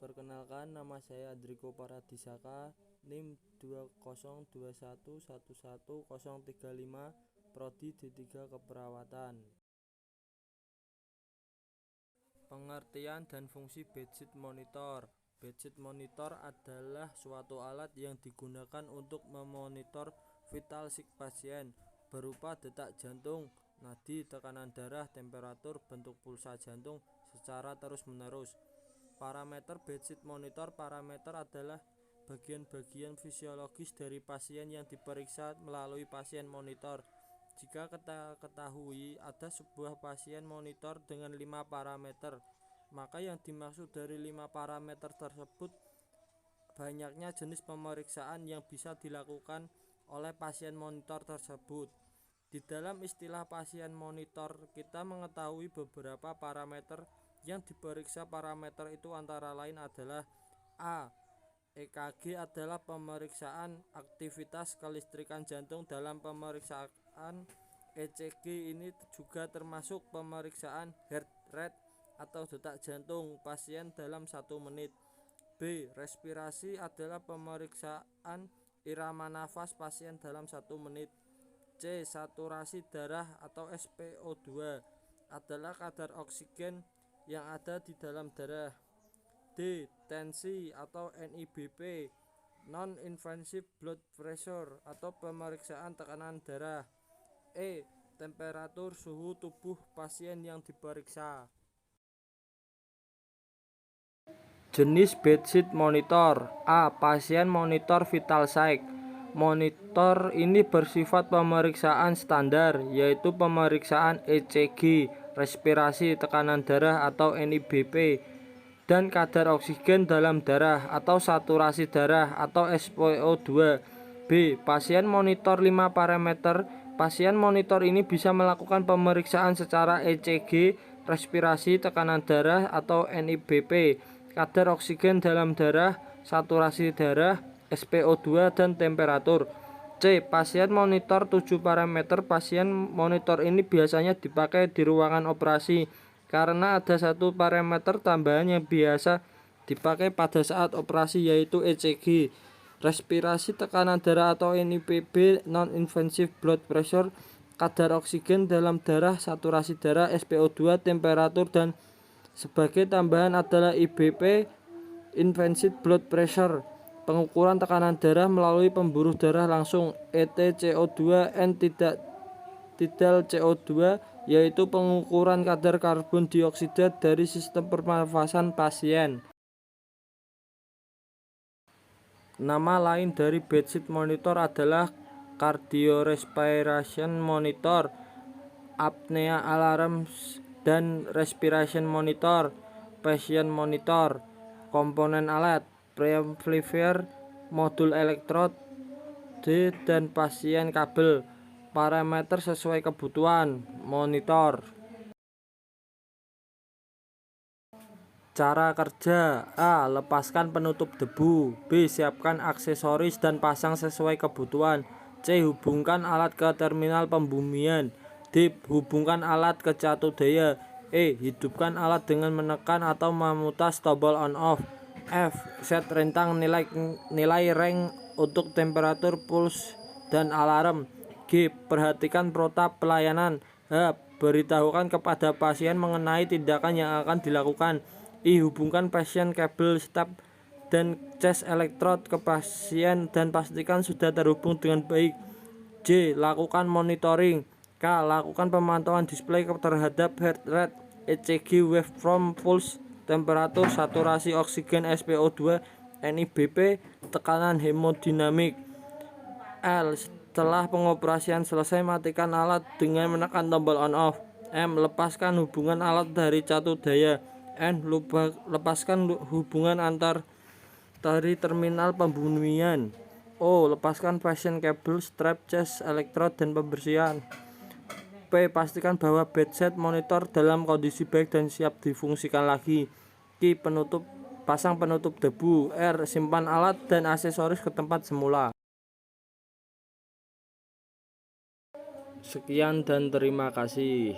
Perkenalkan, nama saya Adriko Paradisaka, NIM 2021111035, Prodi D3 Keperawatan. Pengertian dan fungsi bedsheet monitor. Bedsheet monitor adalah suatu alat yang digunakan untuk memonitor vital sign pasien berupa detak jantung, nadi, tekanan darah, temperatur, bentuk pulsa jantung secara terus-menerus. Parameter bedsheet monitor. Parameter adalah bagian-bagian fisiologis dari pasien yang diperiksa melalui pasien monitor. Jika kita ketahui ada sebuah pasien monitor dengan 5 parameter, maka yang dimaksud dari 5 parameter tersebut banyaknya jenis pemeriksaan yang bisa dilakukan oleh pasien monitor tersebut. Di dalam istilah pasien monitor, kita mengetahui beberapa parameter yang diperiksa. Parameter itu antara lain adalah A. EKG adalah pemeriksaan aktivitas kelistrikan jantung. Dalam pemeriksaan ECG ini juga termasuk pemeriksaan heart rate atau detak jantung pasien dalam 1 menit. B. Respirasi adalah pemeriksaan irama nafas pasien dalam 1 menit. C. Saturasi darah atau SpO2 adalah kadar oksigen yang ada di dalam darah. D. Tensi atau NIBP, non-invasive blood pressure atau pemeriksaan tekanan darah. E. Temperatur suhu tubuh pasien yang diperiksa. Jenis bedsheet monitor. A. Pasien monitor vital sign. Monitor ini bersifat pemeriksaan standar, yaitu pemeriksaan ECG, respirasi, tekanan darah atau NIBP, dan kadar oksigen dalam darah atau saturasi darah atau SpO2. B. Pasien monitor 5 parameter. Pasien monitor ini bisa melakukan pemeriksaan secara ECG, respirasi, tekanan darah atau NIBP, kadar oksigen dalam darah, saturasi darah, SpO2, dan temperatur. C. Pasien monitor 7 parameter. Pasien monitor ini biasanya dipakai di ruangan operasi karena ada 1 parameter tambahan yang biasa dipakai pada saat operasi, yaitu ECG, respirasi, tekanan darah atau NIBP, non-invasive blood pressure, kadar oksigen dalam darah, saturasi darah, SpO2, temperatur, dan sebagai tambahan adalah IBP, invasive blood pressure, pengukuran tekanan darah melalui pembuluh darah langsung, ETCO2, N tidal CO2, yaitu pengukuran kadar karbon dioksida dari sistem pernafasan pasien. Nama lain dari bedsheet monitor adalah cardio-respiration monitor, apnea alarm dan respiration monitor, patient monitor. Komponen alat: preamplifier, modul elektrod, D, dan pasien kabel. Parameter sesuai kebutuhan monitor. Cara kerja: A. Lepaskan penutup debu. B. Siapkan aksesoris dan pasang sesuai kebutuhan. C. Hubungkan alat ke terminal pembumian. D. Hubungkan alat ke catu daya. E. Hidupkan alat dengan menekan atau memutar tombol on off. F. Set rentang nilai range untuk temperatur, puls, dan alarm. G. Perhatikan protap pelayanan. H. Beritahukan kepada pasien mengenai tindakan yang akan dilakukan. I. Hubungkan pasien kabel step dan chest elektrod ke pasien dan pastikan sudah terhubung dengan baik. J. Lakukan monitoring. K. Lakukan pemantauan display terhadap heart rate, ECG, waveform, pulse, temperatur, saturasi oksigen, SpO2, NIBP, tekanan hemodinamik. L. Setelah pengoperasian selesai, matikan alat dengan menekan tombol on off. M. Lepaskan hubungan alat dari catu daya. N. Lepaskan hubungan antar dari terminal pembumian. O. Lepaskan pasien kabel, strap, chest elektrod, dan pembersihan. P. Pastikan bahwa bedsheet monitor dalam kondisi baik dan siap difungsikan lagi. Q. Pasang penutup debu. R. Simpan alat dan aksesoris ke tempat semula. Sekian dan terima kasih.